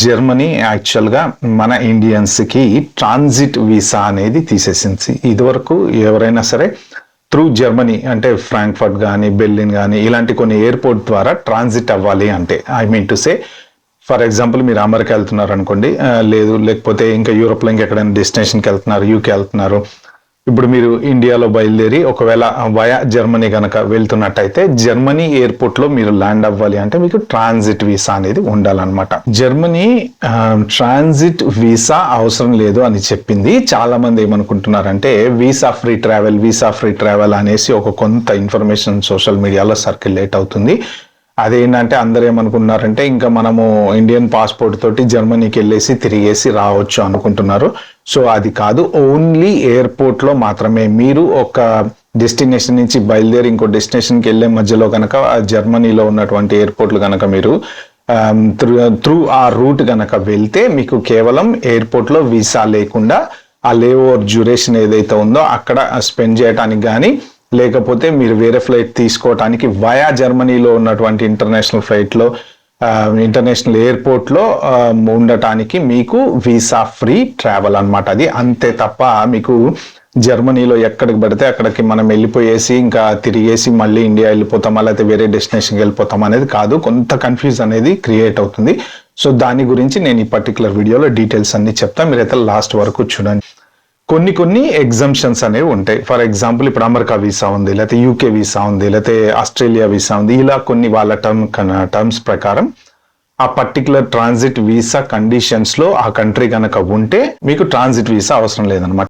Germany యాక్చువల్గా మన ఇండియన్స్కి transit visa అనేది తీసేసింది. ఇదివరకు ఎవరైనా సరే త్రూ జర్మనీ అంటే ఫ్రాంక్ఫర్ట్ కానీ బెర్లిన్ కానీ ఇలాంటి కొన్ని ఎయిర్పోర్ట్ ద్వారా ట్రాన్సిట్ అవ్వాలి అంటే, I mean to say for example మీరు అమెరికా వెళ్తున్నారు అనుకోండి, లేకపోతే ఇంకా యూరోప్లో ఇంకెక్కడైనా డెస్టినేషన్కి వెళ్తున్నారు, యూకే వెళ్తున్నారు. ఇప్పుడు మీరు ఇండియాలో బయలుదేరి ఒకవేళ వయా జర్మనీ కనుక వెళ్తున్నట్టయితే జర్మనీ ఎయిర్పోర్ట్లో మీరు ల్యాండ్ అవ్వాలి అంటే మీకు ట్రాన్సిట్ వీసా అనేది ఉండాలన్నమాట. జర్మనీ ట్రాన్సిట్ వీసా అవసరం లేదు అని చెప్పింది. చాలా మంది ఏమనుకుంటున్నారంటే వీసా ఫ్రీ ట్రావెల్ అనేసి ఒక కొంత ఇన్ఫర్మేషన్ సోషల్ మీడియాలో సర్క్యులేట్ అవుతుంది. అదేంటంటే అందరూ ఏమనుకుంటున్నారంటే ఇంకా మనము ఇండియన్ పాస్పోర్ట్ తోటి జర్మనీకి వెళ్ళేసి తిరిగేసి రావచ్చు అనుకుంటున్నారు. సో అది కాదు, ఓన్లీ ఎయిర్పోర్ట్లో మాత్రమే. మీరు ఒక డెస్టినేషన్ నుంచి బయలుదేరి ఇంకో డెస్టినేషన్కి వెళ్ళే మధ్యలో కనుక జర్మనీలో ఉన్నటువంటి ఎయిర్పోర్ట్లు కనుక మీరు త్రూ ఆ రూట్ కనుక వెళ్తే మీకు కేవలం ఎయిర్పోర్ట్లో వీసా లేకుండా ఆ లేఓవర్ డ్యూరేషన్ ఏదైతే ఉందో అక్కడ స్పెండ్ చేయడానికి కానీ, లేకపోతే మీరు వేరే ఫ్లైట్ తీసుకోవటానికి వయా జర్మనీలో ఉన్నటువంటి ఇంటర్నేషనల్ ఫ్లైట్లో ఇంటర్నేషనల్ ఎయిర్పోర్ట్లో ఉండటానికి మీకు వీసా ఫ్రీ ట్రావెల్ అనమాట. అది అంతే తప్ప మీకు జర్మనీలో ఎక్కడికి పడితే అక్కడికి మనం వెళ్ళిపోయేసి ఇంకా తిరిగేసి మళ్ళీ ఇండియా వెళ్ళిపోతామా లేకపోతే వేరే డెస్టినేషన్కి వెళ్ళిపోతాం అనేది కాదు. కొంత కన్ఫ్యూజ్ అనేది క్రియేట్ అవుతుంది. సో దాని గురించి నేను ఈ పర్టికులర్ వీడియోలో డీటెయిల్స్ అన్ని చెప్తాను, మీరైతే లాస్ట్ వరకు చూడండి. కొన్ని ఎగ్జంప్షన్స్ అనేవి ఉంటాయి. ఫర్ ఎగ్జాంపుల్ ఇప్పుడు అమెరికా వీసా ఉంది, లేకపోతే యూకే వీసా ఉంది, లేకపోతే ఆస్ట్రేలియా వీసా ఉంది. ఇలా కొన్ని వాళ్ళ టర్మ్స్ ప్రకారం ఆ పర్టికులర్ ట్రాన్సిట్ వీసా కండిషన్స్ లో ఆ కంట్రీ కనుక ఉంటే మీకు ట్రాన్సిట్ వీసా అవసరం లేదనమాట.